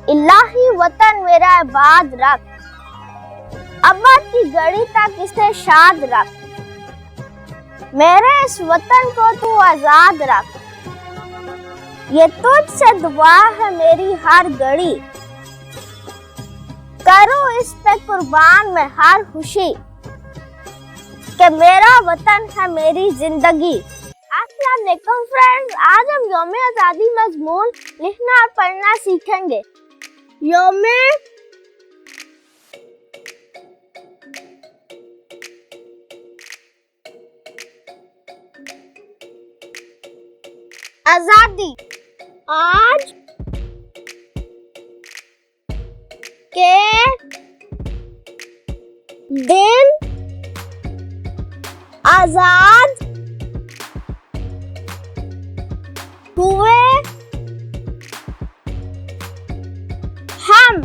इलाही वतन मेरा आबाद रख, अब्बा की गड़ी तक इसे शाद रख, मेरे इस वतन को तू आजाद रख, ये तुझसे दुआ है मेरी हर घड़ी, करूं इस पे कुर्बान में हर खुशी, कि मेरा वतन है मेरी जिंदगी। अस्सलाम वालेकुम फ्रेंड्स, आज हम यौमे आज़ादी मजमून लिखना और पढ़ना सीखेंगे। यौमे आज़ादी। आज के दिन आजाद हुए हम,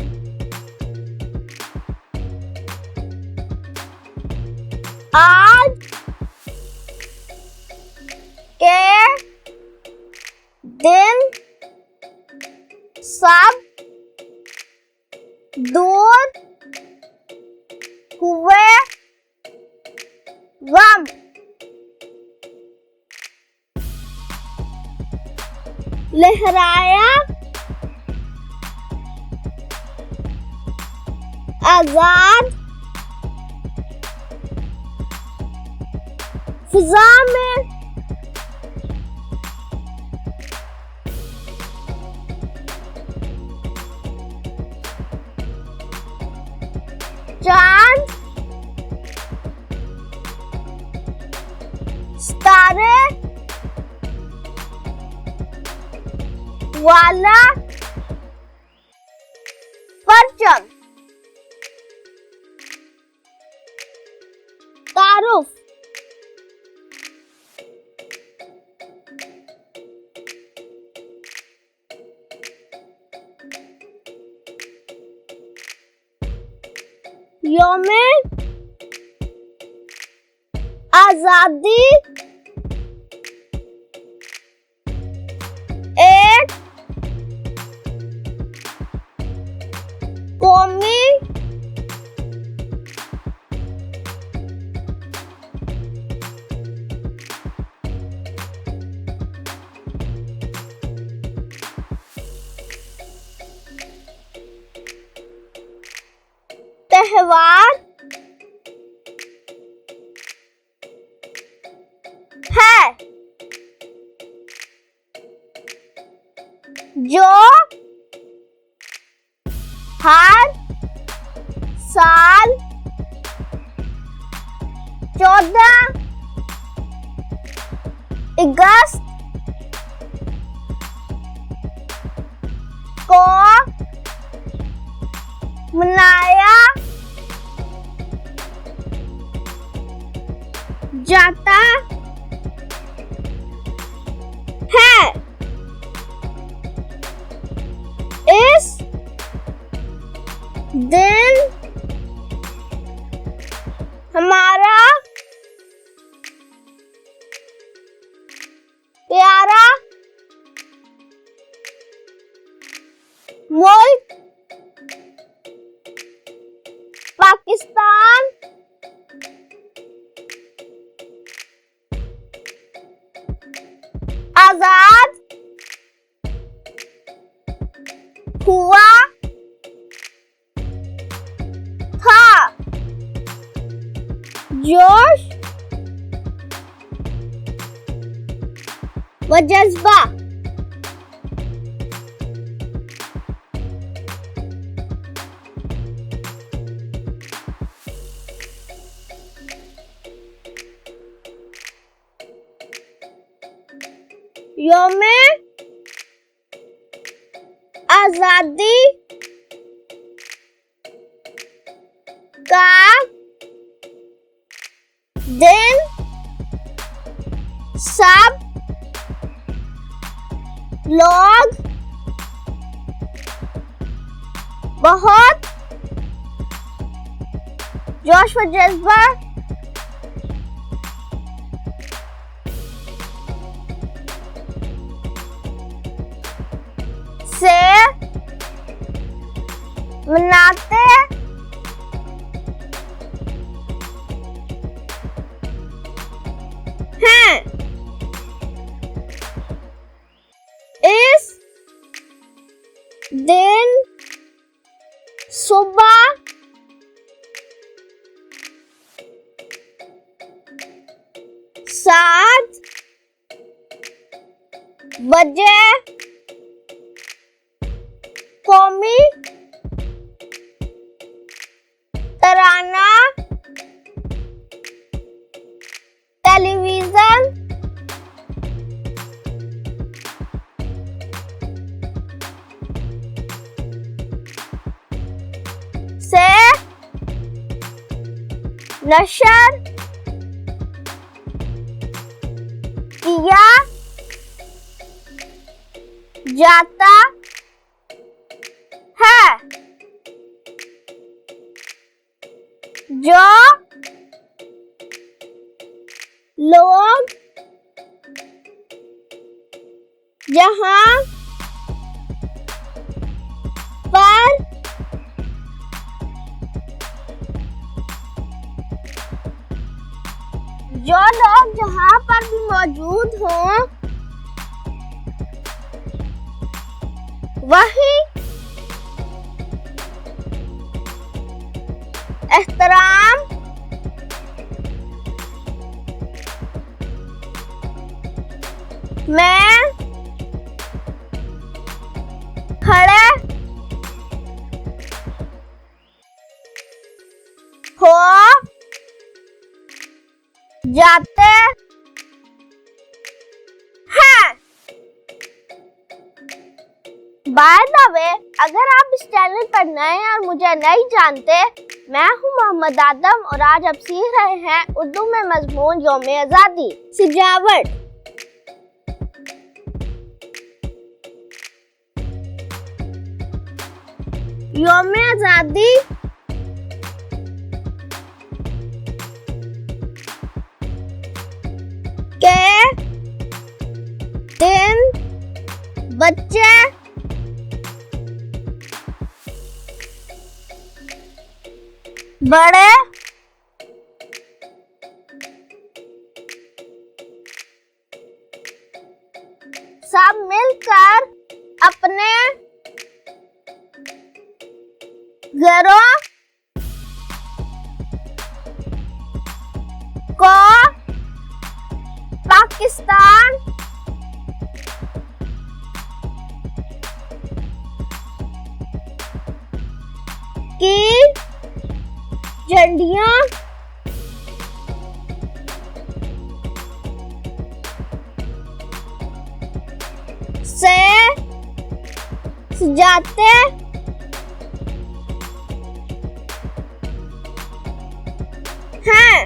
आज के दिन सब दूर हुए गम, लहराया आजाद फिजा में चांद सितारे वाला परचम, तारुफ यौमे आज़ादी एक कौमी त्योहार है, जो हर साल 14 अगस्त को मनाया जाता है। इस दिन हमारा प्यारा मुल्क पाकिस्तान आजाद हुआ था। जोश व जज्बा यौमे आज़ादी का दिन सब लोग बहुत जोश व जज्बा से दिन, सुबह, 7 बजे, कौमी तराना, टेलीविजन, से नशर किया जाता है, जो लोग जहां पर भी मौजूद हों, वही एहतराम में खड़े हो जाते हैं। बाय द वे, अगर आप इस चैनल पर नए हैं और मुझे नहीं जानते, मैं हूं मोहम्मद आदम और आज आप सीख रहे हैं उर्दू में मजमून यौम आजादी। सजावट। यौम आजादी के दिन बच्चे बड़े सब मिलकर अपने घरों को पाकिस्तान की झंडियों से सजाते हैं।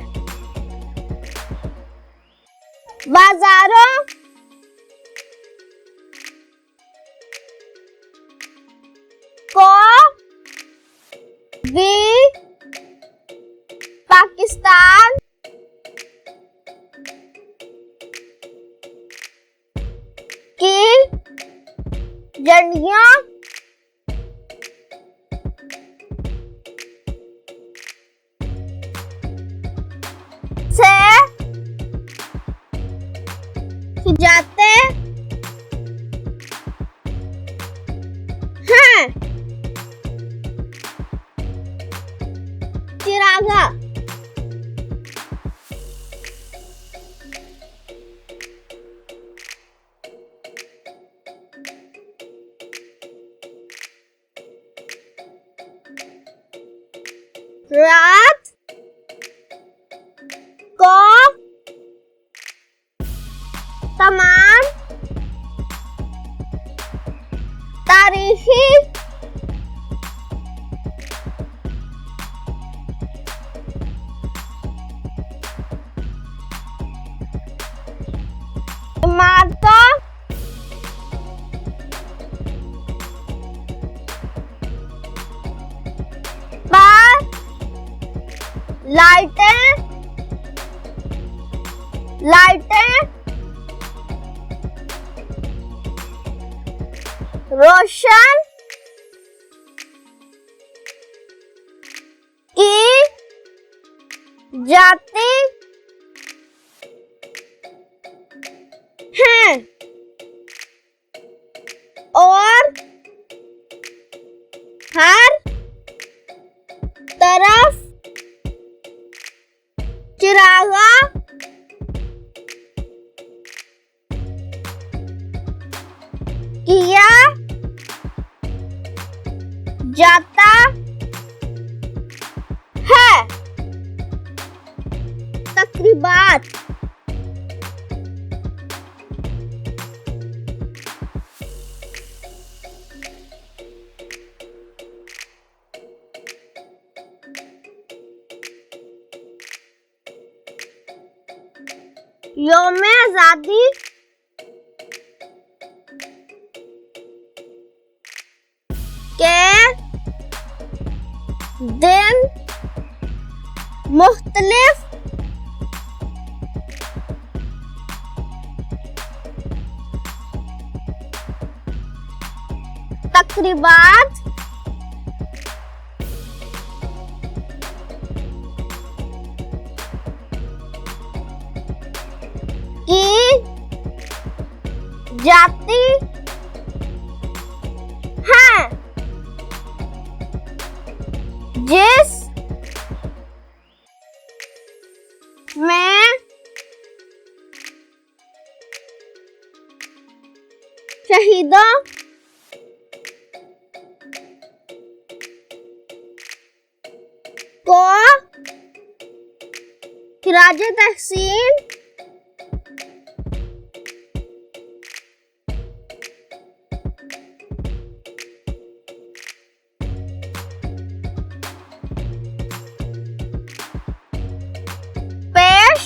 बाजारों को भी पाकिस्तान की झंडियों से सजाते हैं। चिरागा। रात को तमाम तारीखी इमारतों पर लाइटें रोशन की जाती हैं और जाता है। तकरीबात यौमे आजादी के दिन मुख्तलिफ तकरीबात की जाती हैं, जिस में शहीदों को खिराज तहसीन पेश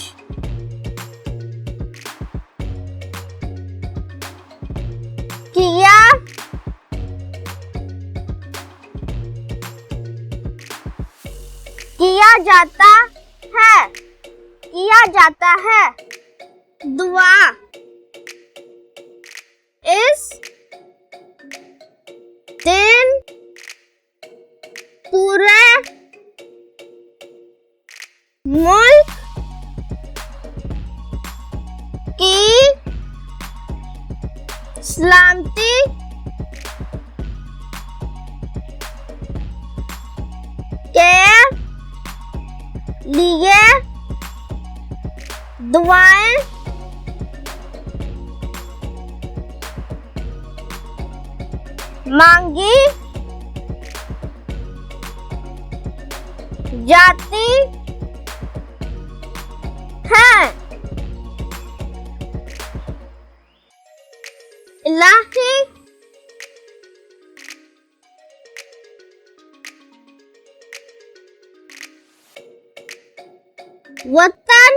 किया जाता है। दुआ इस दिन पूरे मुल्क की सलामती के लिए दुआएं मांगी जाती हैं। इलाही वतन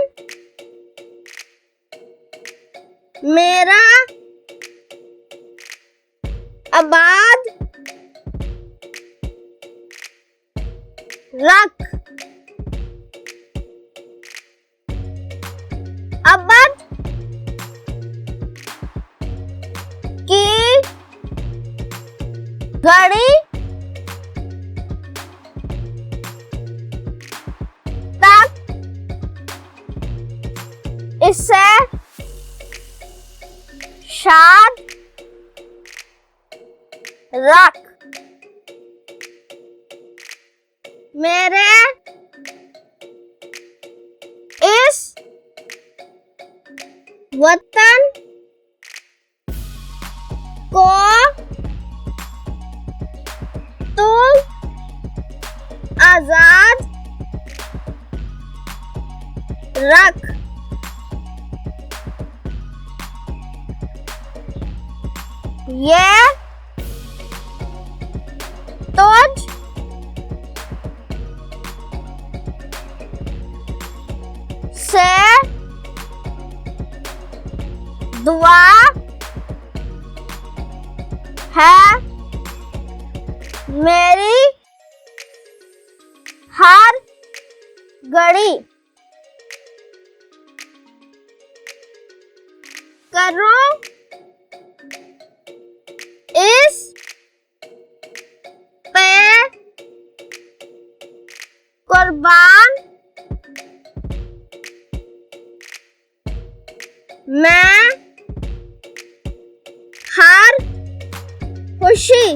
मेरा आबाद रख। अबद की घड़ी तक इसे शाद रख। मेरे इस वतन को तुम आजाद रख। ये तुझ से दुआ है। मेरी हर घड़ी करो इस पे कुर्बान। मैं हर खुशी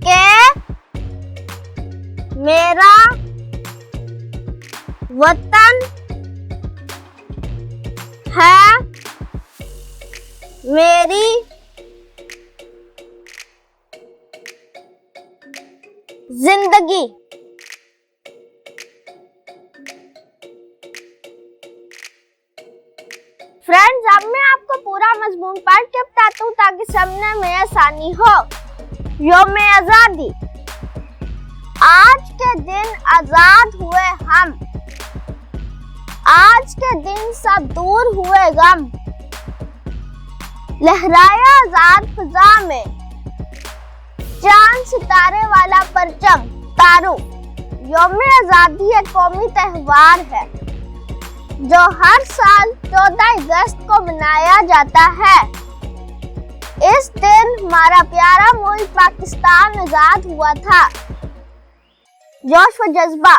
के मेरा वतन है, मेरी जिंदगी। फ्रेंड्स, अब मैं आपको पूरा मजमून पढ़ के बताता हूँ ताकि समझने में आसानी हो। यौमे आजादी। आज के दिन आजाद हुए हम, आज के दिन सब दूर हुए गम, लहराया आजाद फिजा में चांद सितारे वाला परचम तारू। यौमे आजादी एक कौमी त्योहार है जो हर साल 14 अगस्त को मनाया जाता है। इस दिन हमारा प्यारा मुल्क पाकिस्तान आजाद हुआ था। जोश व जज्बा।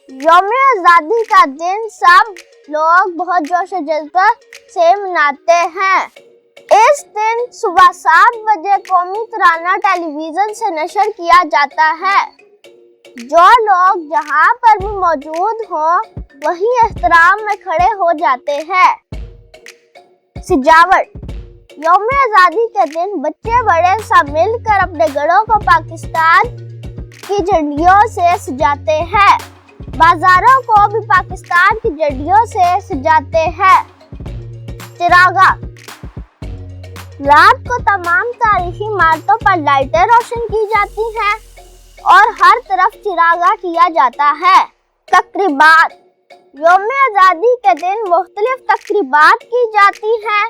यौमे आजादी का दिन सब लोग बहुत जोश व जज्बा से मनाते हैं। इस दिन सुबह 7 बजे कौमी तराना टेलीविजन से नशर किया जाता है। जो लोग जहां पर भी मौजूद हों वही एहतराम में खड़े हो जाते हैं। सजावट। यौमे आजादी के दिन बच्चे बड़े सब मिलकर अपने घरों को पाकिस्तान की झंडियों से सजाते हैं। बाजारों को भी पाकिस्तान की झंडियों से सजाते हैं। चिरागा। रात को तमाम तारीखी इमारतों पर लाइटें रोशन की जाती हैं और हर तरफ चिरागा किया जाता है। तकरीबात। यौमे आजादी के दिन मुख्तलिफ तकरीबात की जाती हैं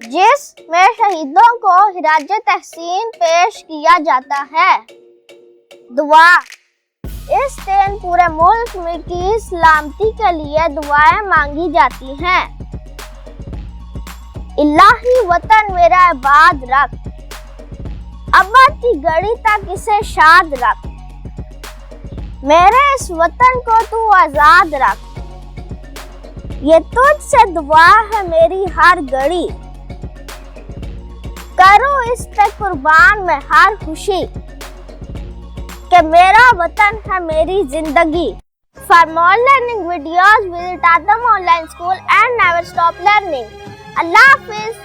जिसमें शहीदों को खिराज तहसीन पेश किया जाता है। दुआ। इस दिन पूरे मुल्क में की सलामती के लिए दुआएं मांगी जाती हैं। इलाही वतन मेरा आबाद रख, अब्बा की घड़ी तक इसे शाद रख, मेरे इस वतन को तू आजाद रख, ये तुझसे दुआ है मेरी हर घड़ी, करूं इस पे कुर्बान में हर खुशी, कि मेरा वतन है मेरी जिंदगी। For more learning videos, visit Allama online school and never stop learning. Allah Hafiz.